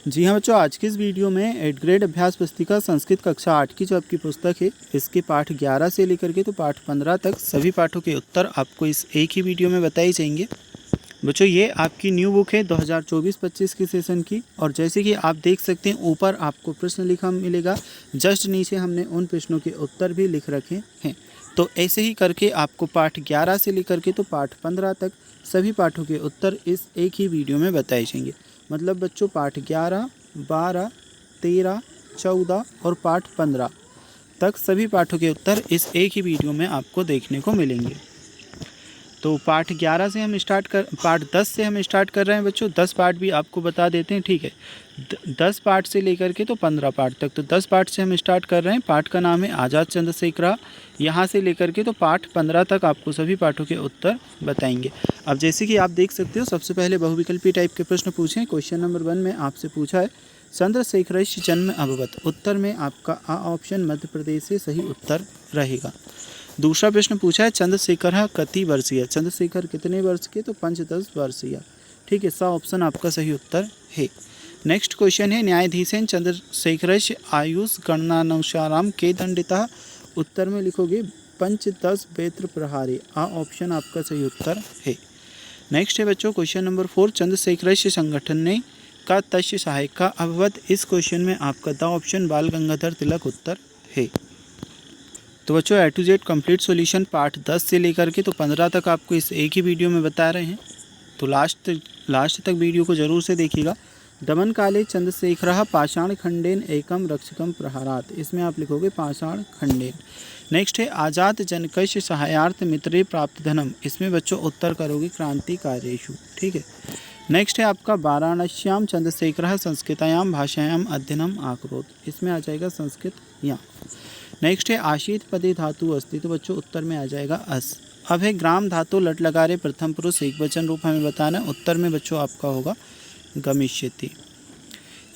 जी हाँ बच्चों, आज की इस वीडियो में 8th ग्रेड अभ्यास पुस्तिका संस्कृत कक्षा 8 की जो आपकी पुस्तक है, इसके पाठ 11 से लेकर के तो पाठ 15 तक सभी पाठों के उत्तर आपको इस एक ही वीडियो में बताए जाएंगे। बच्चों, ये आपकी न्यू बुक है 2024-25 की सेशन की, और जैसे कि आप देख सकते हैं ऊपर आपको प्रश्न लिखा मिलेगा, जस्ट नीचे हमने उन प्रश्नों के उत्तर भी लिख रखे हैं। तो ऐसे ही करके आपको पाठ 11 से लेकर के तो पाठ 15 तक सभी पाठों के उत्तर इस एक ही वीडियो में बताए जाएंगे। मतलब बच्चों, पाठ 11, 12, 13, 14 और पाठ 15 तक सभी पाठों के उत्तर इस एक ही वीडियो में आपको देखने को मिलेंगे। तो पाठ 11 से हम पाठ 10 से हम स्टार्ट कर रहे हैं बच्चों। 10 पाठ भी आपको बता देते हैं, ठीक है। 10 पाठ से लेकर के तो 15 पाठ तक, तो 10 पाठ से हम स्टार्ट कर रहे हैं। पाठ का नाम है आज़ाद चंद्रशेखर। यहाँ से लेकर के तो पाठ 15 तक आपको सभी पाठों के उत्तर बताएंगे। अब जैसे कि आप देख सकते हो, सबसे पहले बहुविकल्पी टाइप के प्रश्न पूछें। क्वेश्चन नंबर 1 में आपसे पूछा है चंद्रशेखरस्य जन्म अभवत। उत्तर में आपका आ ऑप्शन मध्य प्रदेश से सही उत्तर रहेगा। दूसरा प्रश्न पूछा है चंद्रशेखर कति वर्षीय। चंद्रशेखर कितने वर्ष के, तो 5-10 वर्षीय, ठीक है। सा ऑप्शन आपका सही उत्तर है। नेक्स्ट क्वेश्चन है न्यायाधीशेन चंद्रशेखरस्य आयुष गणनानुसाराम के दंडिता। उत्तर में लिखोगे 5-10 वेत्र प्रहारे। आ ऑप्शन आपका सही उत्तर है। नेक्स्ट है बच्चों क्वेश्चन नंबर 4, चंद्रशेखरस्य संगठन ने का तस्य सहायक अभवत। इस क्वेश्चन में आपका द ऑप्शन बाल गंगाधर तिलक उत्तर है। तो बच्चों, A to Z complete solution part 10 से लेकर के तो 15 तक आपको इस एक ही वीडियो में बता रहे हैं। तो लास्ट तक वीडियो को जरूर से देखिएगा। दमन काले चंद्रशेखर पाषाण खंडेन एकम रक्षकम प्रहारात। इसमें आप लिखोगे पाषाण खंडेन। नेक्स्ट है आजाद जनकस्य सहायार्थ मित्रे प्राप्त धनम। इसमें बच्चों उत्तर करोगे क्रांतिकार्येषु, ठीक है। नेक्स्ट है आपका वाराणस्याम चंद्रशेखर संस्कृतायाम भाषायाम अध्ययनम आकरोत। इसमें आ जाएगा संस्कृत या। नेक्स्ट है आशीत पदे धातु अस्ति। तो बच्चों उत्तर में आ जाएगा अस। अब है ग्राम धातु लट लगारे प्रथम पुरुष एक वचन रूप हमें बताना। उत्तर में बच्चों आपका होगा गमिष्यति।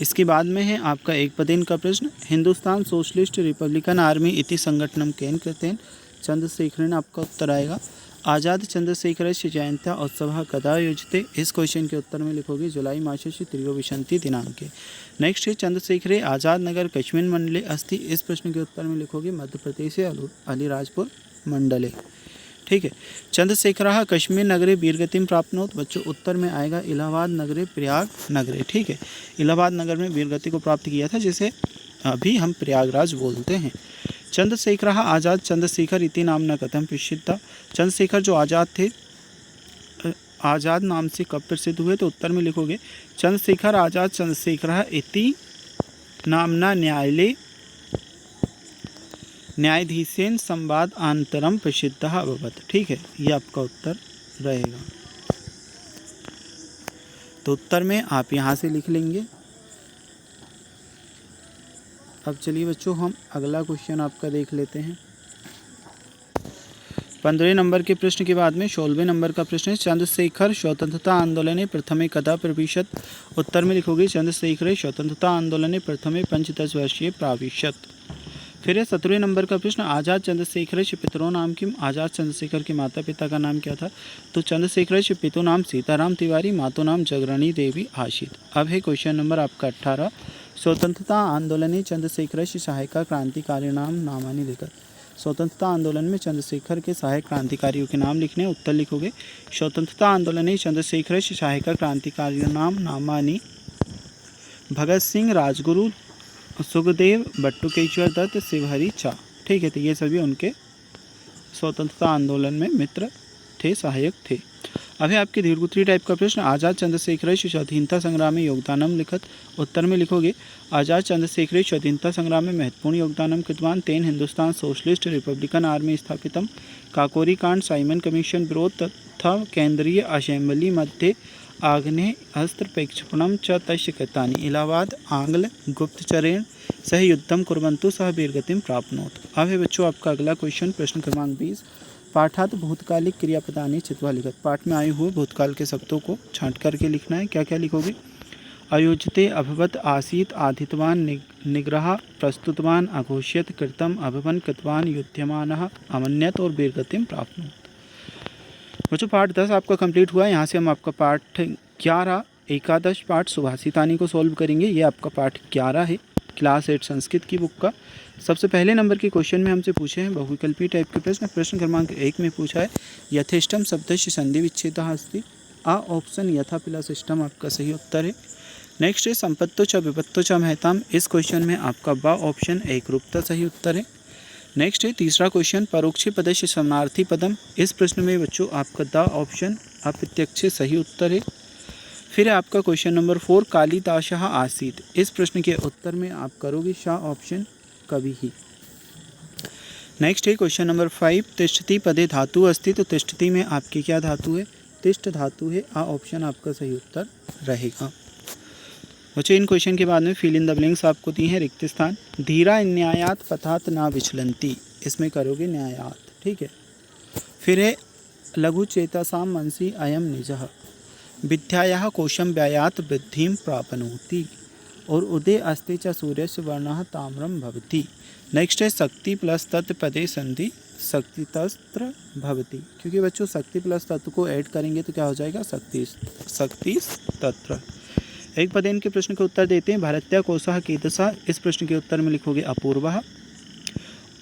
इसके बाद में है आपका एक पदेन का प्रश्न, हिंदुस्तान सोशलिस्ट रिपब्लिकन आर्मी इति संगठनम केन कृतेन। चंद्रशेखरन आपका उत्तर आएगा। आज़ाद चंद्रशेखरस्य जयंत्या उत्सव कदा आयोजिते। इस क्वेश्चन के उत्तर में लिखोगे जुलाई मासस्य त्रयोविंशति दिनांके। नेक्स्ट है चंद्रशेखरे आज़ाद नगर कश्मीर मंडले अस्ति। इस प्रश्न के उत्तर में लिखोगे मध्य प्रदेश से अलीराजपुर मंडले, ठीक है। चंद्रशेखर कश्मीर नगरे वीरगतिम प्राप्नोत। बच्चों उत्तर में आएगा इलाहाबाद नगरे प्रयाग नगरे, ठीक है। इलाहाबाद नगर में वीरगति को प्राप्त किया था, जिसे अभी हम प्रयागराज बोलते हैं। चंद्रशेखर आज़ाद चंद्रशेखर इति नामना कथम प्रसिद्ध। चंद्रशेखर जो आज़ाद थे, आज़ाद नाम से कब प्रसिद्ध हुए। तो उत्तर में लिखोगे चंद्रशेखर आज़ाद चंद्रशेखर इति नामना न्यायालय न्यायाधीशेन संवाद आंतरम प्रसिद्ध अभवत, ठीक है। ये आपका उत्तर रहेगा। तो उत्तर में आप यहाँ से लिख लेंगे। अब चलिए बच्चों, हम अगला क्वेश्चन आपका देख लेते हैं। 15 नंबर के प्रश्न के बाद में 16वें नंबर का प्रश्न है चंद्रशेखर स्वतंत्रता आंदोलने प्रथमे कदा प्रविशत। उत्तर में लिखोगे चंद्रशेखर स्वतंत्रता आंदोलने प्रथमे 15 वर्षीय प्राविशत। फिर है 17वें नंबर का प्रश्न, आज़ाद चंद्रशेखर से पितरों नाम किम। आज़ाद चंद्रशेखर के माता पिता का नाम क्या था। तो चंद्रशेखर से पितु नाम सीताराम तिवारी, मातु नाम जगरणी देवी आशित। अब है क्वेश्चन नंबर आपका 18, स्वतंत्रता आंदोलन चंद्रशेखर से सहायक क्रांतिकारी नाम नामानी लिखत। स्वतंत्रता आंदोलन में चंद्रशेखर के सहायक क्रांतिकारियों के नाम लिखने। उत्तर लिखोगे स्वतंत्रता आंदोलन चंद्रशेखर से सहायक क्रांतिकारी नाम नामानी भगत सिंह, राजगुरु, सुखदेव, बट्टुकेश्वर दत्त, शिवहरी चा, ठीक है। तो ये सभी उनके स्वतंत्रता आंदोलन में मित्र थे, सहायक थे। अभी आपके दीर्घोत्तरीय टाइप का प्रश्न, आज़ाद चंद्रशेखर स्वाधीनता संग्राम में योगदानम लिखत। उत्तर में लिखोगे आज़ाद चंद्रशेखर स्वाधीनता संग्राम में महत्वपूर्ण योगदानम कृतवान। तेन हिंदुस्तान सोशलिस्ट रिपब्लिकन आर्मी स्थापितम। काकोरी कांड, साइमन कमीशन विरोध तथा केंद्रीय असेंबली मध्ये आग्नेय अस्त्र प्रेक्षपणम च तस्य कृतानि। इलाहाबाद आंग्ल गुप्तचरेण सह युद्धम कुर्वन्तु सह वीरगतिम प्राप्नोत। अब है बच्चों आपका अगला क्वेश्चन, प्रश्न क्रमांक 20, पाठात भूतकालिक क्रियापदानि चित्वा लिखत। पाठ में आए हुए भूतकाल के शब्दों को छांट करके लिखना है। क्या क्या लिखोगे, अयोजिते अभवत, आसीत, आधितवान, निग्रह, प्रस्तुतवान, अघोष्यत, कृतम, अभवन, कृतवान, युध्यमानः, अमन्यत और वीरगतिम प्राप्नोत। बच्चों पार्ट 10 आपका कंप्लीट हुआ है। यहाँ से हम आपका पार्ट 11 एकादश पाठ सुभाषितानी को सॉल्व करेंगे। ये आपका पाठ 11 है, क्लास 8 संस्कृत की बुक का। सबसे पहले नंबर के क्वेश्चन में हमसे पूछे हैं बहुविकल्पीय टाइप के प्रश्न। प्रश्न क्रमांक 1 में पूछा है यथेष्टम शब्दस्य संधि विच्छेदः अस्ति। आ ऑप्शन यथा प्लस इष्टम आपका सही उत्तर है। नेक्स्ट है संपत्तो च विपत्तो च महताम। इस क्वेश्चन में आपका ब ऑप्शन एकरूपता सही उत्तर है। नेक्स्ट है तीसरा क्वेश्चन परोक्षे पदस्य समानार्थी पदम। इस प्रश्न में बच्चों आपका द ऑप्शन अप्रत्यक्ष सही उत्तर है। फिर है आपका क्वेश्चन नंबर 4 कालिदासः आसीत्। इस प्रश्न के उत्तर में आप करोगे शाह ऑप्शन कवि ही। नेक्स्ट है क्वेश्चन नंबर 5 तिष्ठति पदे धातु अस्ति। तो तिष्ठति में आपकी क्या धातु है? तिष्ठ धातु है। आ ऑप्शन आपका सही उत्तर रहेगा। बच्चों इन क्वेश्चन के बाद में फिल इन द ब्लैंक्स आपको दी हैं रिक्त स्थान। धीरा न्यायात पथात ना विचलंती। इसमें करोगे न्यायात, ठीक है। फिर है लघु चेतसाम मनसी अयम निजः। विद्यायाः कोशम व्यायात वृद्धिं प्राप्नोति। और उदय अस्ते च सूर्यस्य वर्णः ताम्रं भवति। नेक्स्ट है शक्ति प्लस तत्व पदे संधि शक्ति तस्त्र भवति। क्योंकि बच्चों शक्ति प्लस तत्व को ऐड करेंगे तो क्या हो जाएगा? शक्ति तत्र। एक पद इनके प्रश्न के उत्तर देते हैं। भारत्या कोशः कीदृशः। इस प्रश्न के उत्तर में लिखोगे अपूर्वः।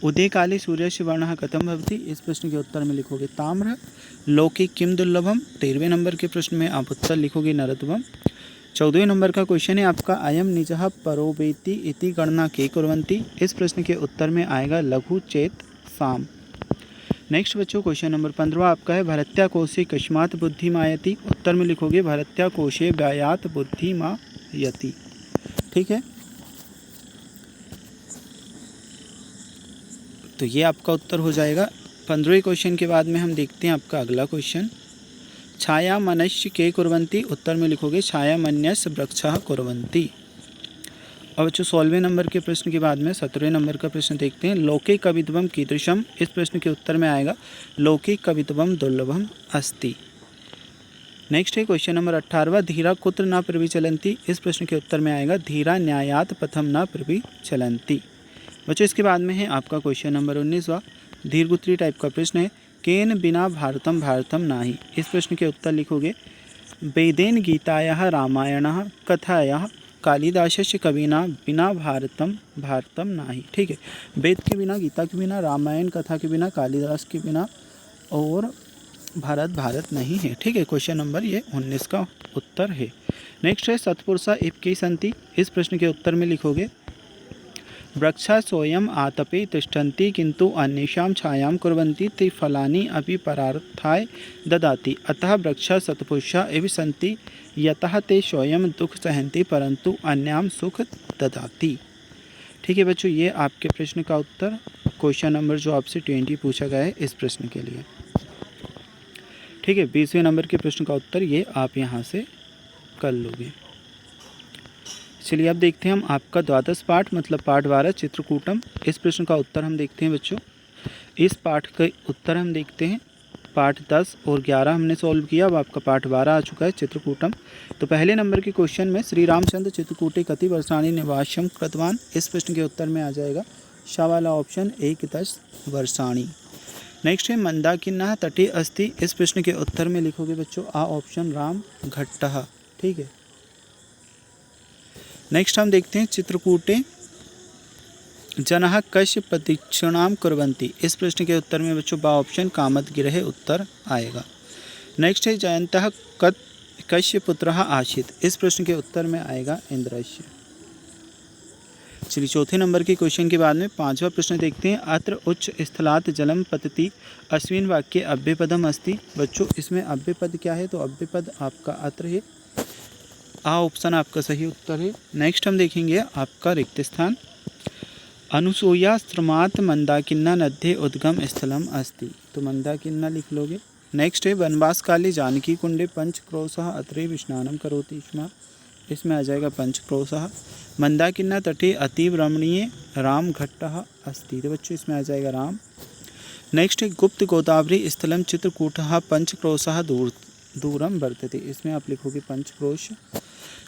उदय काले सूर्यस्य वर्णः कथं भवति। इस प्रश्न के उत्तर में लिखोगे ताम्र। लोके किम दुर्लभम। 13वें नंबर के प्रश्न में आप उत्तर लिखोगे नरत्वम। 14वें नंबर का क्वेश्चन है आपका अयम निजः परोवेति इति गणना के कुर्वन्ति। इस प्रश्न के उत्तर में आएगा लघु चेत साम। नेक्स्ट बच्चों क्वेश्चन नंबर 15 आपका है भरत्या कोशे कस्मात् बुद्धिमायति। उत्तर में लिखोगे भरत्या कोशे व्यायात बुद्धिमायति, ठीक है। तो ये आपका उत्तर हो जाएगा। 15वें क्वेश्चन के बाद में हम देखते हैं आपका अगला क्वेश्चन छाया मनुष्य के कुर्वन्ति। उत्तर में लिखोगे छाया मन्यस्य वृक्षः कुर्वन्ति। और बच्चों 16वें नंबर के प्रश्न के बाद में 17वें नंबर का प्रश्न देखते हैं लोके कवित्वम कीदृशम। इस प्रश्न के उत्तर में आएगा लोके कवित्वम दुर्लभम अस्ति। नेक्स्ट है क्वेश्चन नंबर 18 धीरा कुत्र न प्रविचलन्ति। इस प्रश्न के उत्तर में आएगा धीरा न्यायात पथम न प्रविचलन्ति। बच्चों इसके बाद में है आपका क्वेश्चन नंबर 19वां दीर्घोत्तरीय टाइप का प्रश्न है केन बिना भारतम भारतम नाही। इस प्रश्न के उत्तर लिखोगे वेदेन गीतायाः रामायणः कथायाः कालिदासस्य कविना बिना भारतम भारतम नाही, ठीक है। वेद के बिना, गीता के बिना, रामायण कथा के बिना, कालिदास के बिना और भारत भारत नहीं है, ठीक है। क्वेश्चन नंबर ये 19 का उत्तर है। नेक्स्ट है सत्पुरुषा एवं सन्ति। इस प्रश्न के उत्तर में लिखोगे वृक्षा स्वयं आतपे तिष्ठन्ति किंतु अन्येषां छायां कुर्वन्ति ते फलानि अपि परार्थाय ददाति अतः वृक्षा सत्पुरुषा एव सन्ति यतः ते स्वयं दुख सहन्ति परंतु अन्यां सुख ददाति, ठीक है बच्चों। ये आपके प्रश्न का उत्तर क्वेश्चन नंबर जो आपसे 20 पूछा गया है इस प्रश्न के लिए, ठीक है। 20वें नंबर के प्रश्न का उत्तर ये आप यहाँ से कर लोगे। चलिए अब देखते हैं हम आपका द्वादश पाठ मतलब पाठ 12 चित्रकूटम। इस प्रश्न का उत्तर हम देखते हैं बच्चों। इस पाठ के उत्तर हम देखते हैं। पाठ 10 और 11 हमने सॉल्व किया। अब आपका पाठ 12 आ चुका है चित्रकूटम। तो पहले नंबर के क्वेश्चन में श्री रामचंद्र चित्रकूटे कति वर्षाणि निवासम कृतवान। इस प्रश्न के उत्तर में आ जाएगा शाह वाला ऑप्शन 10 वर्षाणि। नेक्स्ट है मंदाकिन्नः तटे अस्ति। इस प्रश्न के उत्तर में लिखोगे बच्चों आ ऑप्शन राम घट्टः, ठीक है। नेक्स्ट हम देखते हैं चित्रकूटे जनः कस्य प्रदक्षिणां कुर्वन्ति। इस प्रश्न के उत्तर में बच्चों बा ऑप्शन कामदगिरेः उत्तर आएगा। नेक्स्ट है जयन्तः कस्य पुत्रः आसीत्। इस प्रश्न के उत्तर में आएगा इंद्रस्य। चलिए चौथे नंबर के क्वेश्चन के बाद में 5वां प्रश्न देखते हैं अत्र उच्च स्थलात् जलम पतति अस्मिन् वाक्ये अव्ययपदम अस्ति। बच्चों इसमें अव्ययपद क्या है? तो अव्ययपद आपका अत्र है। आ ऑप्शन आपका सही उत्तर है। नेक्स्ट हम देखेंगे आपका रिक्त स्थान अनुसूयाश्रमात् मंदाकिन्ना नद्ये उद्गम स्थलम अस्ति। तो मंदाकिन्ना लिख लोगे। नेक्स्ट है वनवास काले जानकी कुंडे पंचक्रोशः अत्रैव स्नानं करोति स्म। इसमें आ जाएगा पंचक्रोशः। मंदाकिन्ना तटे अतीव रमणीय राम घट्टः अस्ति। तो बच्चों इसमें आ जाएगा राम। नेक्स्ट है गुप्त गोदावरी स्थलम चित्रकूटः पंचक्रोशः दूरम वर्तते। इसमें आप लिखोगे पंचक्रोश।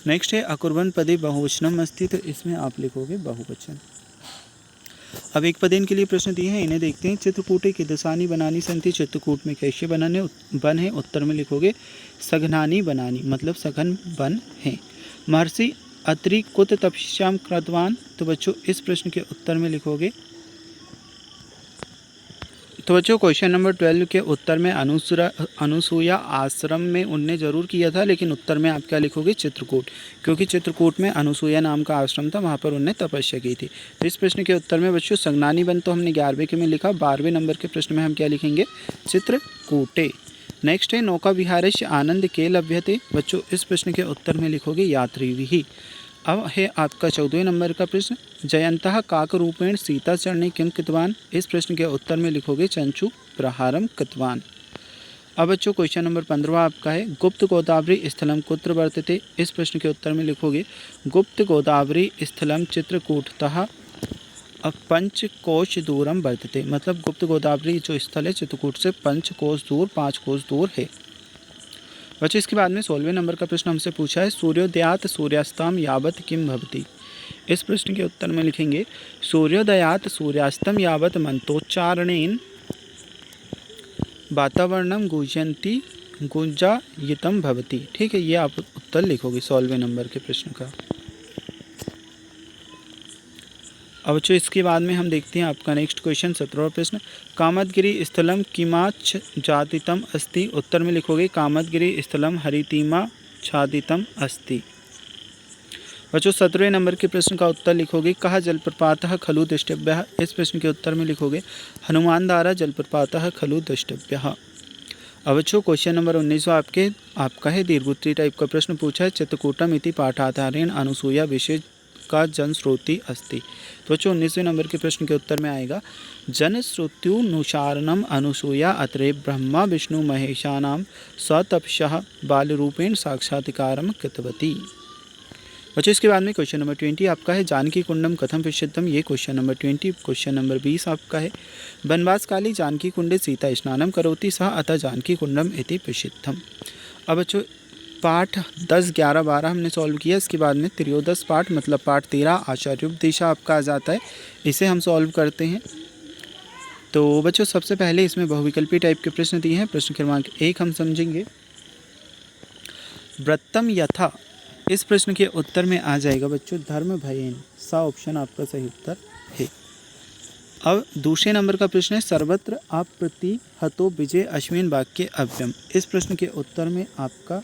नेक्स्ट है अकुर्वन् पदे बहुवचनम अस्ति। तो इसमें आप लिखोगे बहुवचन। अब एक पदेन के लिए प्रश्न दिए हैं, इन्हें देखते हैं। चित्रकूटे की दशानी बनानी संति चित्रकूट में कैसे बन है? उत्तर में लिखोगे सघनानी बनानी, मतलब सघन बन है। महर्षि अत्रि कुत तपस्याम कृतवान, तो बच्चों इस प्रश्न के उत्तर में लिखोगे, तो बच्चों क्वेश्चन नंबर 12 के उत्तर में अनुसूया आश्रम में उनने जरूर किया था, लेकिन उत्तर में आप क्या लिखोगे? चित्रकूट, क्योंकि चित्रकूट में अनुसूया नाम का आश्रम था, वहाँ पर उनने तपस्या की थी। तो इस प्रश्न के उत्तर में बच्चों सगनानी बन तो हमने 11वें के में लिखा, 12वें नंबर के प्रश्न में हम क्या लिखेंगे? चित्रकूटे। नेक्स्ट है नौका विहारस्य आनंद के लभ्यते, बच्चों इस प्रश्न के उत्तर में लिखोगे यात्रिभिः। अब है आपका 14वें नंबर का प्रश्न, जयंतः काकरूपेण सीता चरणे किम कृतवान, इस प्रश्न के उत्तर में लिखोगे चंचू प्रहारम कृतवान। अब बच्चों क्वेश्चन नंबर 15 आपका है, गुप्त गोदावरी स्थलम कुत्र वर्तते, इस प्रश्न के उत्तर में लिखोगे गुप्त गोदावरी स्थलम चित्रकूटतः 5 कोश दूरम वर्तते, मतलब गुप्त गोदावरी जो स्थल है चित्रकूट से 5 कोश दूर है। बच्चों इसके बाद में 16वें नंबर का प्रश्न हमसे पूछा है, सूर्योदयात सूर्यास्ताम यावत किम भवति, इस प्रश्न के उत्तर में लिखेंगे सूर्योदयात सूर्यास्तम यावत मंत्रोच्चारणेन वातावरणम गुंजायितम भवति। ठीक है, ये आप उत्तर लिखोगे 16वें नंबर के प्रश्न का। अब बच्चों इसके बाद में हम देखते हैं आपका नेक्स्ट क्वेश्चन 17वां प्रश्न, कामदगिरी स्थलम किमाच्छ जातितम अस्ति, उत्तर में लिखोगे कामदगिरी स्थलम हरितिमा छादितम अस्ति। बच्चों 17वें नंबर के प्रश्न का उत्तर लिखोगे कहा जलप्रपातः खलु द्रष्टव्यः, इस प्रश्न के उत्तर में लिखोगे हनुमानधारा जलप्रपातः खलु द्रष्टव्यः। अब बच्चों क्वेश्चन नंबर 19 आपका है दीर्घोत्तरी टाइप का प्रश्न पूछा है, चित्रकूटम इति पाठाधारेण अनुसूया विषय का जनश्रुति अस्ति, तो बच्चों 19वें नंबर के प्रश्न के उत्तर में आएगा जनश्रुत्युनुसारणम अनुसूया अत्रे ब्रह्मा विष्णु महेशानां स्वतपस्या बालरूपेण साक्षात्कारम कृतवती। बच्चों इसके बाद में क्वेश्चन नंबर 20 आपका है, जानकी कुंडम कथम प्रसिद्धम, ये क्वेश्चन नंबर 20। क्वेश्चन नंबर 20 आपका है, वनवास काले जानकी कुंडे सीता स्नानम करोति सह अतः जानकी कुंडम इति प्रसिद्धम। अब बच्चों पाठ 10, 11, 12 हमने सॉल्व किया, इसके बाद में त्रयोदश पाठ मतलब पाठ 13 आचार्योपदेशा आपका आ जाता है, इसे हम सॉल्व करते हैं। तो बच्चों सबसे पहले इसमें बहुविकल्पी टाइप के प्रश्न दिए हैं। प्रश्न क्रमांक 1 हम समझेंगे, व्रतम यथा, इस प्रश्न के उत्तर में आ जाएगा बच्चों धर्म भयेन, सा ऑप्शन आपका सही उत्तर है। अब दूसरे नंबर का प्रश्न है, सर्वत्र अप्रतिहतो विजय अश्विन वाक्य अव्यम, इस प्रश्न के उत्तर में आपका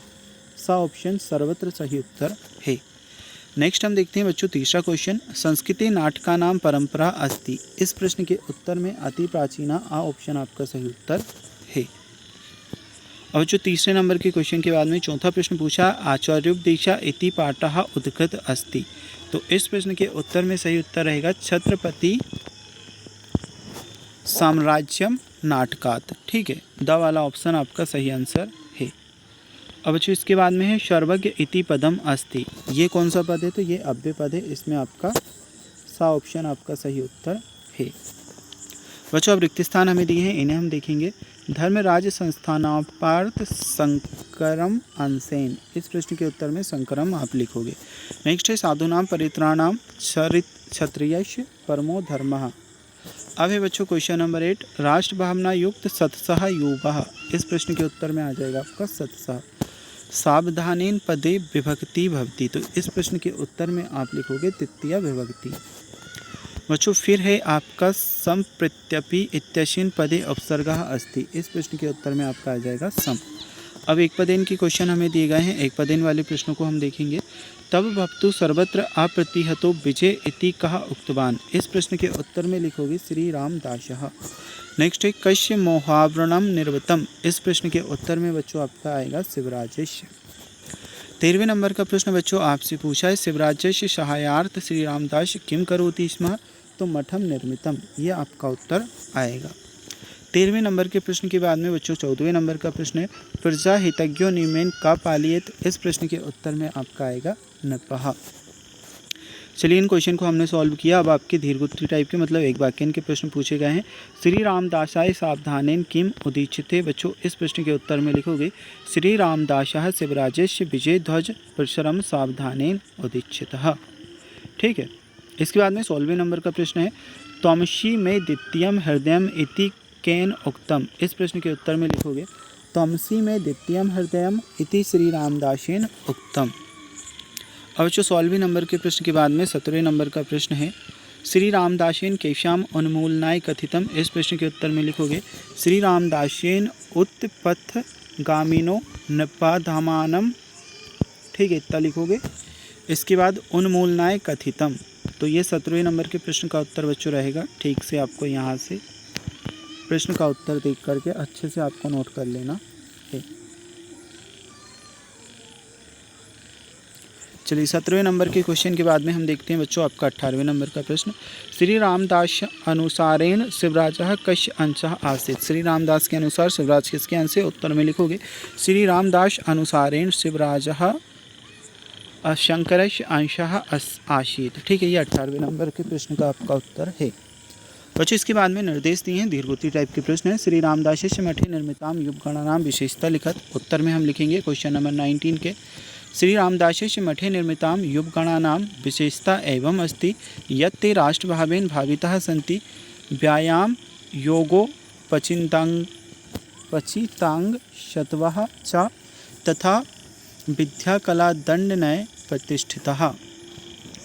सा ऑप्शन सर्वत्र सही उत्तर है। नेक्स्ट हम देखते हैं बच्चों तीसरा क्वेश्चन, संस्कृति नाटका नाम परंपरा अस्ति, इस प्रश्न के उत्तर में अति प्राचीना आ ऑप्शन आपका सही उत्तर है। अब जो तीसरे नंबर के क्वेश्चन के बाद में चौथा प्रश्न पूछा, आचार्योपदेशा इति पाठः उद्कृत अस्ति, तो इस प्रश्न के उत्तर में सही उत्तर रहेगा छत्रपति साम्राज्यम नाटकात। ठीक है, द वाला ऑप्शन आपका सही आंसर है। अब बच्चों इसके बाद में है सर्वज्ञ इति पदम अस्ति, ये कौन सा पद है? तो ये अव्यय पद है, इसमें आपका सा ऑप्शन आपका सही उत्तर है। बच्चों अब रिक्त स्थान हमें दिए हैं, इन्हें हम देखेंगे। धर्मराज संस्थानापार्थ संकरम अंसेन, इस प्रश्न के उत्तर में संकरम आप लिखोगे। नेक्स्ट है साधुनाम परित्राणाम क्षत्रियस्य परमो धर्मः। अब है बच्चों क्वेश्चन नंबर 8, राष्ट्र भावना युक्त सतसः युवः, इस प्रश्न के उत्तर में आ जाएगा आपका सतसः। सावधानेन पदे विभक्ति भवति, तो इस प्रश्न के उत्तर में आप लिखोगे तृतीया विभक्ति। बच्चों फिर है आपका संप्रत्यपि इत्यस्मिन् पदे उपसर्गः अस्ति, इस प्रश्न के उत्तर में आपका आ जाएगा सम। अब एक पदेन की क्वेश्चन हमें दिए गए हैं, एक पदेन वाले प्रश्नों को हम देखेंगे। तब भवतु सर्वत्र अप्रतिहतो विजय इति कः उक्तवान, इस प्रश्न के उत्तर में लिखोगे श्री रामदासः। नेक्स्ट है कस्य मोहावरणम निर्वतम, इस प्रश्न के उत्तर में बच्चों आपका आएगा शिवराजस्य। 13वें नंबर का प्रश्न बच्चों आपसे पूछा है, शिवराजस्य सहायार्थ श्री रामदास किम करोति स्म, तो मठम निर्मितम, ये आपका उत्तर आएगा। 13वें नंबर के प्रश्न के बाद में बच्चों 14वें नंबर का प्रश्न है, प्रजा हितज्ञो निमेन का पालियत, इस प्रश्न के उत्तर में आपका आएगा नपः। चलिए इन क्वेश्चन को हमने सॉल्व किया। अब आपके दीर्घोत्तरी टाइप के मतलब एक वाक्य के प्रश्न पूछे गए हैं। श्री रामदासाय सावधानेन किम उदीक्षिते, बच्चों इस प्रश्न के उत्तर में लिखोगे श्री रामदासः शिवराजस्य विजय ध्वज प्रसरम सावधानेन उदीक्षितः। ठीक है, इसके बाद में 16वें नंबर का प्रश्न है, त्वमसि मे द्वितीयम हृदयम इति केन उक्तम। इस प्रश्न के उत्तर में लिखोगे त्वमसि मे द्वितीयम हृदयम इति श्री रामदासेन उक्तम। अब जो 16वें नंबर के प्रश्न के बाद में 17वें नंबर का प्रश्न है, श्री रामदासेन केशाम उन्मूलनाय कथितम। इस प्रश्न के उत्तर में लिखोगे श्री रामदासेन उत्पथगामिनो नपाधामानम, ठीक है, इतना लिखोगे। इसके बाद उन्मूलनाय कथितम, तो ये 17वें नंबर के प्रश्न का उत्तर बच्चों रहेगा। ठीक से आपको यहाँ से प्रश्न का उत्तर देख करके अच्छे से आपको नोट कर लेना है। चलिए 17वें नंबर के क्वेश्चन के बाद में हम देखते हैं बच्चों आपका 18वें नंबर का प्रश्न, श्री रामदास अनुसारेण शिवराजः कस्य अंशः आसीत्। श्री रामदास के अनुसार शिवराज किसके अंश है? उत्तर में लिखोगे श्री रामदास अनुसारेण शिवराजः शंकरस्य अंशः आसीत्। ठीक है, ये 18वें नंबर के प्रश्न का आपका उत्तर है। बच्चों इसके बाद में निर्देश दिए हैं, दीर्घोत्तरी टाइप के प्रश्न है। श्री रामदासस्य मठे निर्मिताम युगगणानाम विशेषता लिखत। उत्तर में हम लिखेंगे क्वेश्चन नंबर 19 के, श्री रामदासस्य मठे निर्मिताम युगगणानाम विशेषता एवं अस्ति यत्ते राष्ट्रभावेन भाविताः सन्ति व्यायाम योगो पचितांग शतवः च तथा विद्याकला दंडनय प्रतिष्ठितः।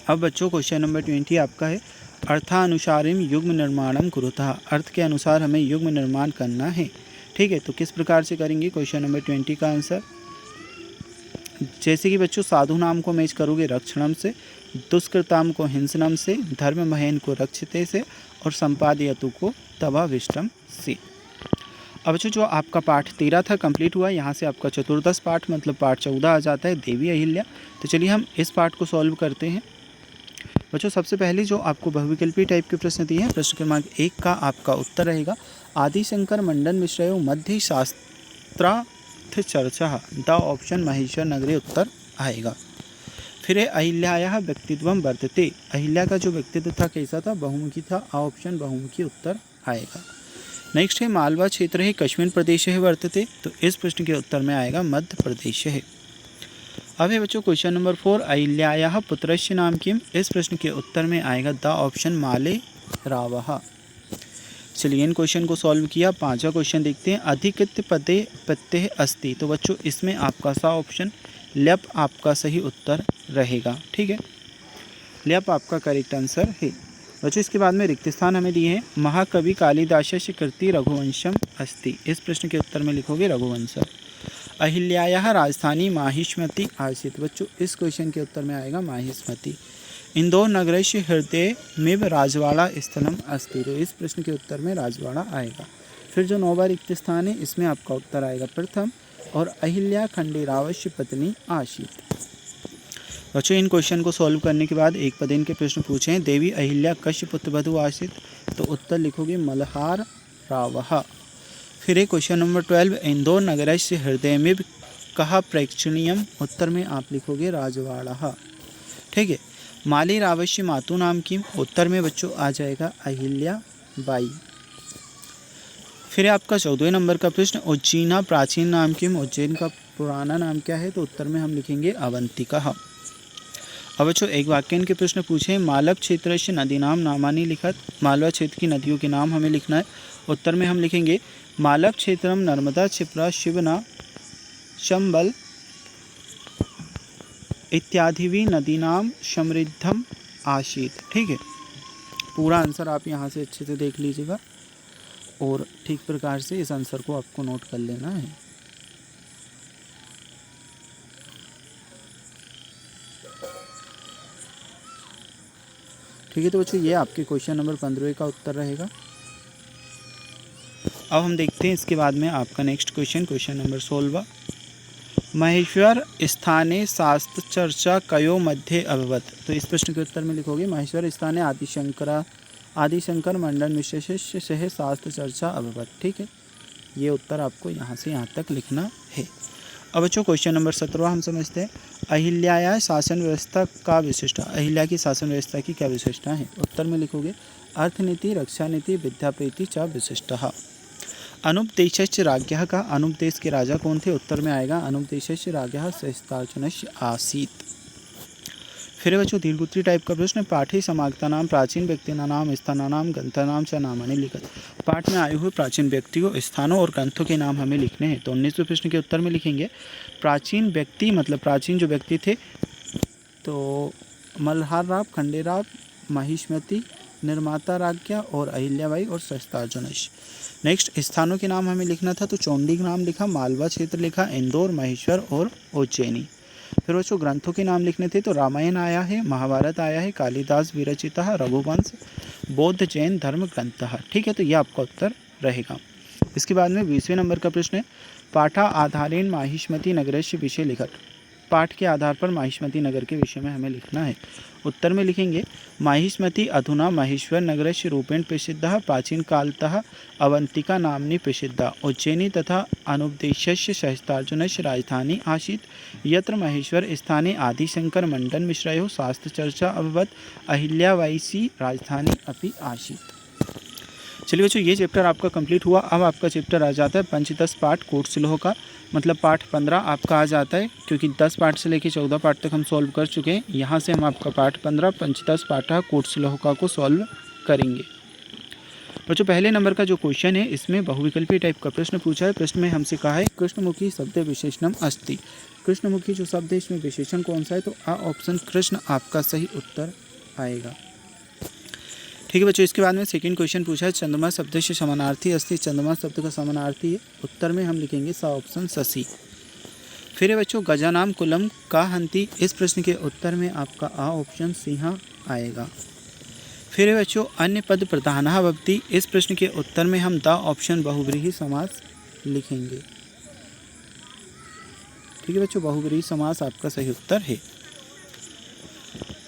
अब बच्चों क्वेश्चन नंबर 20 आपका है, अर्थानुसारिम युग्म निर्माणम कुरुतः। अर्थ के अनुसार हमें युग्म निर्माण करना है। ठीक है, तो किस प्रकार से करेंगे क्वेश्चन नंबर 20 का आंसर, जैसे कि बच्चों साधु नाम को मैच करोगे रक्षणम से, दुष्कृताम को हिंसनम से, धर्म महेन को रक्षते से और संपादयतु को तवाविष्टम से। अब बच्चों जो आपका पाठ 13 था कंप्लीट हुआ, यहाँ से आपका चतुर्दश पाठ मतलब पाठ 14 आ जाता है, देवी अहिल्या। तो चलिए हम इस पाठ को सॉल्व करते हैं। बच्चों सबसे पहले जो आपको बहुविकल्पी टाइप के प्रश्न दिए हैं, प्रश्न क्रमांक 1 का आपका उत्तर रहेगा आदिशंकर मंडन मिश्रयो मध्य शास्त्रार्थ चर्चा, द ऑप्शन महेश्वर नगरी उत्तर आएगा। फिर है अहिल्यायाः व्यक्तित्वम वर्तते। अहिल्या का जो व्यक्तित्व था कैसा था? बहुमुखी था, ऑप्शन बहुमुखी उत्तर आएगा। नेक्स्ट है मालवा क्षेत्र है कस्मिन् प्रदेश है वर्तते, तो इस प्रश्न के उत्तर में आएगा मध्य प्रदेश है। अब है बच्चों क्वेश्चन नंबर 4, अहिल्यायाः पुत्रस्य नाम किम। इस प्रश्न के उत्तर में आएगा द ऑप्शन माले रावः। चलिए इन क्वेश्चन को सॉल्व किया। 5वां क्वेश्चन देखते हैं, अधिकृत पदे प्रत्यय अस्ति। तो बच्चों इसमें आपका सा ऑप्शन ल्यप आपका सही उत्तर रहेगा। ठीक है, ल्यप आपका करेक्ट आंसर है। बच्चों इसके बाद में रिक्त स्थान हमें दिए हैं, महाकवि कालिदासस्य कृति रघुवंशम अस्ति। इस प्रश्न के उत्तर में लिखोगे रघुवंश। अहिल्यायाः राजधानी माहिष्मति आसीत्। बच्चों इस क्वेश्चन के उत्तर में आएगा माहिष्मति। इंदौर नगरस्य हृदयमेव राजवाड़ा स्थलम अस्ति। तो इस प्रश्न के उत्तर में राजवाड़ा आएगा। फिर जो 9वां रिक्त स्थान है इसमें आपका उत्तर आएगा प्रथम, और अहिल्या खंडेरावस्य पत्नी आसीत्। बच्चों इन क्वेश्चन को सॉल्व करने के बाद एक पदेन के प्रश्न पूछे हैं, देवी अहिल्या कस्य पुत्रवधू आसीत्। तो उत्तर लिखोगे मल्हार रावः। फिर है क्वेश्चन नंबर 12, इंदौर नगरस्य हृदयमेव कः प्रेक्षणीयम। उत्तर में आप लिखोगे राजवाड़ा। ठीक है, माली रावस्य मातु नाम किम। उत्तर में बच्चों आ जाएगा अहिल्या बाई। फिर आपका 14वें नंबर का प्रश्न, उज्जैना प्राचीन नाम किम। उज्जैन का पुराना नाम क्या है? तो उत्तर में हम लिखेंगे अवंतिका। अब बच्चों एक वाक्यांश के प्रश्न पूछे, मालव क्षेत्र से नदी नाम नामानी लिखत। मालवा क्षेत्र की नदियों के नाम हमें लिखना है। उत्तर में हम लिखेंगे मालव क्षेत्रम नर्मदा क्षिप्रा शिवना चंबल इत्यादि नदीनाम समृद्धम आसीत्। ठीक है, पूरा आंसर आप यहाँ से अच्छे से देख लीजिएगा और ठीक प्रकार से इस आंसर को आपको नोट कर लेना है। ठीक है, तो बच्चों ये आपके क्वेश्चन नंबर 15 का उत्तर रहेगा। अब हम देखते हैं इसके बाद में आपका नेक्स्ट क्वेश्चन नंबर 16, महेश्वर स्थाने शास्त्र चर्चा कयो मध्ये अभवत। तो इस प्रश्न के उत्तर में लिखोगे महेश्वर स्थाने आदिशंकर मंडन मिश्र से शास्त्र चर्चा अभवत। ठीक है, ये उत्तर आपको यहाँ से यहाँ तक लिखना है। अब बच्चों क्वेश्चन नंबर 17 हम समझते हैं, अहिल्या शासन व्यवस्था का विशिष्टता। अहिल्या की शासन व्यवस्था की क्या विशिष्टता है? उत्तर में लिखोगे अर्थनीति, रक्षा नीति, विद्याप्रीति च विशिष्टः। अनुपदेशस्य राज्ञः का। अनुपदेश के राजा कौन थे? उत्तर में आएगा अनुपदेशस्य राज्ञः सहस्त्रार्जुनस्य आसीत्। फिर है बच्चों दीर्घोत्तरी टाइप का प्रश्न, पाठे समागता नाम प्राचीन व्यक्तिना नाम स्थाना नाम ग्रंथा नाम च नामानि लिखत। पाठ में आए हुए प्राचीन व्यक्तियों, स्थानों और ग्रंथों के नाम हमें लिखने हैं। तो 19वें प्रश्न के उत्तर में लिखेंगे प्राचीन व्यक्ति मतलब प्राचीन जो व्यक्ति थे तो मल्हारराव, खंडेराव, महिष्मति, निर्माता राज्ञा और अहिल्याबाई और सहस्त्रार्जुनश। नेक्स्ट स्थानों के नाम हमें लिखना था तो चौंडी नाम लिखा, मालवा क्षेत्र लिखा, इंदौर, महेश्वर और उज्जैनी। फिर बच्चों ग्रंथों के नाम लिखने थे तो रामायण आया है, महाभारत आया है, कालिदास विरचिता, रघुवंश, बौद्ध जैन धर्म ग्रंथ। ठीक है, तो यह आपका उत्तर रहेगा। इसके बाद में 20वें नंबर का प्रश्न है, पाठा आधारेण माहिष्मति नगरस्य विषय लिखत। पाठ के आधार पर माहिष्मति नगर के विषय में हमें लिखना है। उत्तर में लिखेंगे माहिष्मति अधुना महेश्वर नगरस्य रूपेण प्रसिद्धः, प्राचीन कालतः अवंतिका नाम्नि प्रसिद्धा, उज्जैनी तथा अनुपदेशस्य सहस्त्रार्जुनस्य राजधानी आसीत्, यत्र महेश्वर स्थाने आदिशंकर मंडन मिश्रयोः शास्त्र चर्चा अभवत्, अहिल्याबाईसी राजधानी अपि आसीत्। चलिए बच्चों ये चैप्टर आपका कंप्लीट हुआ। अब आपका चैप्टर आ जाता है पंचदश पाठ कोटसिलोह का, मतलब पाठ 15 आपका आ जाता है, क्योंकि 10 पाठ से लेकर 14 पाठ तक हम सॉल्व कर चुके हैं। यहाँ से हम आपका पाठ 15 पंचदश पाठ कोटसिलोह का को सॉल्व करेंगे। बच्चों पहले नंबर का जो क्वेश्चन है इसमें बहुविकल्पी टाइप का प्रश्न पूछा है। प्रश्न में हमसे कहा है कृष्णमुखी शब्द विशेषणम अस्ति। कृष्णमुखी जो शब्द है इसमें विशेषण कौन सा है, तो आ ऑप्शन कृष्ण आपका सही उत्तर आएगा। ठीक है बच्चों, इसके बाद में सेकंड क्वेश्चन पूछा है चंद्रमा शब्द से समानार्थी अस्ति। चंद्रमा शब्द का समानार्थी है, उत्तर में हम लिखेंगे सा ऑप्शन शशि। फिर है बच्चों गजानाम कुलम का हंति। इस प्रश्न के उत्तर में आपका आ ऑप्शन सिंहा आएगा। फिर है बच्चों अन्य पद प्रधानः भवति। इस प्रश्न के उत्तर में हम द ऑप्शन बहुव्रीहि समास लिखेंगे। ठीक है बच्चों, बहुव्रीहि समास आपका सही उत्तर है।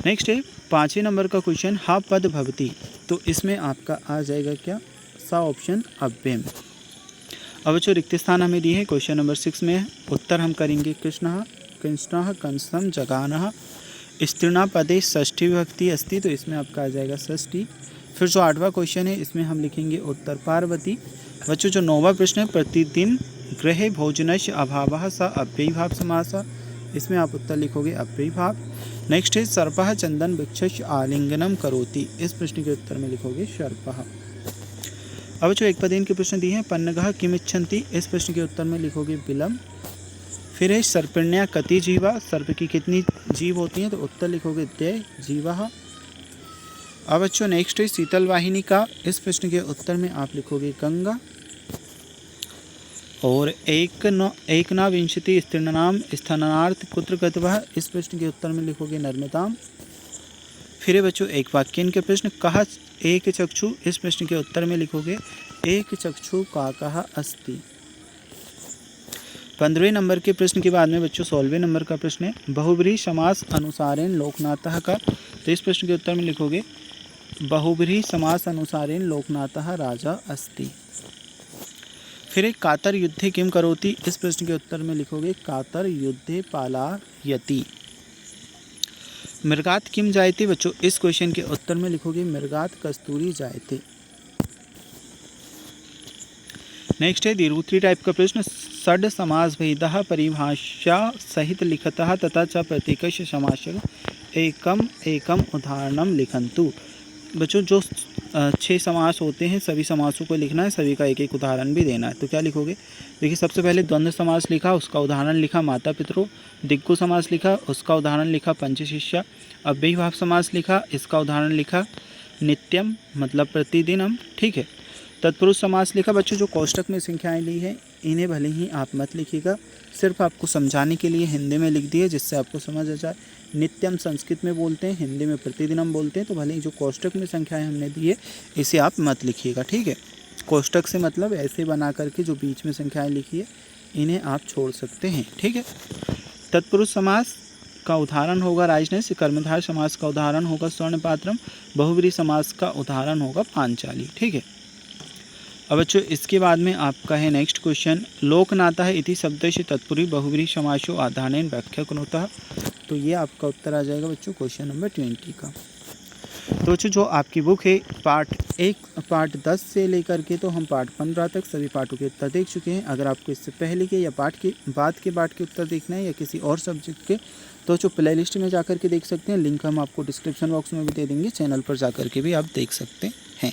नेक्स्ट है 5वें नंबर का क्वेश्चन हा पद भवति। तो इसमें आपका आ जाएगा क्या, सा ऑप्शन अव्ययम। अब बच्चों रिक्त स्थान हमें दी है, क्वेश्चन नंबर 6 में उत्तर हम करेंगे कृष्णः, कृष्णः कंसम जगानः। स्त्रीणा पदे षष्ठी विभक्ति अस्ति, तो इसमें आपका आ जाएगा षष्ठी। फिर जो 8वां क्वेश्चन है इसमें हम लिखेंगे उत्तर पार्वती। बच्चों जो 9वां प्रश्न है प्रतिदिन गृहे भोजनस्य अभावः स अव्ययीभाव समासः। इसमें आप उत्तर लिखोगे अव्ययीभाव। नेक्स्ट है सर्पः चंदन वृक्षस्य आलिंगनम करोति। इस प्रश्न के उत्तर में लिखोगे सर्पः। अब जो एक पदेन के प्रश्न दिए हैं पन्नगः किम इच्छन्ति। इस प्रश्न के उत्तर में लिखोगे विलम। फिर है सर्पिण्या कति जीवा। सर्प की कितनी जीव होती हैं, तो उत्तर लिखोगे द्वय जीवः। अब बच्चों नेक्स्ट है शीतल वाहिनी का। इस प्रश्न के उत्तर में आप लिखोगे गंगा। और एकनाविंशति स्त्रीणाम स्थानार्थ कुत्र गतवः। इस प्रश्न के उत्तर में लिखोगे नर्मदाम। फिर है बच्चों एक वाक्यन के प्रश्न कहा एक चक्षु। इस प्रश्न के उत्तर में लिखोगे एक चक्षु काकः अस्ति। 15वें नंबर के प्रश्न के बाद में बच्चों 16वें नंबर का प्रश्न है बहुव्रीहि समास अनुसारेण लोकनाथः का। तो इस प्रश्न के उत्तर में लिखोगे बहुव्रीहि समास अनुसारेण लोकनाथः राजा अस्ति। फिर एक कातर युद्धे किम करोति। इस प्रश्न के उत्तर में लिखोगे कातर युद्धे पालायति। मृगात किम जायते। बच्चों इस क्वेश्चन के उत्तर में लिखोगे मृगात कस्तूरी जायते। नेक्स्ट है दीर्घोत्तरी टाइप का प्रश्न षड समासभेदः परिभाषा सहित लिखतः तथा च प्रत्येकस्य समासस्य एकम एकम उदाहरणम लिखन्तु। बच्चों जो 6 समास होते हैं सभी समासों को लिखना है, सभी का एक एक उदाहरण भी देना है। तो क्या लिखोगे, देखिए सबसे पहले द्वंद्व समास लिखा, उसका उदाहरण लिखा माता पितरों। दिग्गु समास लिखा, उसका उदाहरण लिखा पंचशिष्या। अव्ययीभाव समास लिखा, इसका उदाहरण लिखा नित्यम मतलब प्रतिदिनम। ठीक है, तत्पुरुष समास लिखा। बच्चों जो कोष्टक में संख्याएं ली हैं इन्हें भले ही आप मत लिखिएगा, सिर्फ आपको समझाने के लिए हिंदी में लिख दिए जिससे आपको समझ आ जाए। नित्यम संस्कृत में बोलते हैं, हिंदी में प्रतिदिनम बोलते हैं, तो भले ही जो कोष्टक में संख्याएं हमने दी है इसे आप मत लिखिएगा। ठीक है, कोष्टक से मतलब ऐसे बना करके जो बीच में संख्याएं लिखी है इन्हें आप छोड़ सकते हैं। ठीक है, तत्पुरुष समास का उदाहरण होगा राजनैतिक, कर्मधारय समास का उदाहरण होगा स्वर्णपात्रम, बहुव्रीहि समास का उदाहरण होगा पांचाली। ठीक है, अब बच्चों इसके बाद में आपका है नेक्स्ट क्वेश्चन लोकनाथः इति शब्दस्य तत्पुरुष बहुव्रीहि समासो आधारेण व्याख्या कुरुतः। तो ये आपका उत्तर आ जाएगा बच्चों क्वेश्चन नंबर 20 का। तो जो आपकी बुक है पार्ट 10 से लेकर के तो हम पार्ट 15 तक सभी पाठों के उत्तर देख चुके हैं। अगर आपको इससे पहले के या पाठ के बाद के उत्तर देखना है या किसी और सब्जेक्ट के, तो जो प्ले लिस्ट में जा कर के देख सकते हैं। लिंक हम आपको डिस्क्रिप्शन बॉक्स में भी दे देंगे, चैनल पर जा कर के भी आप देख सकते हैं।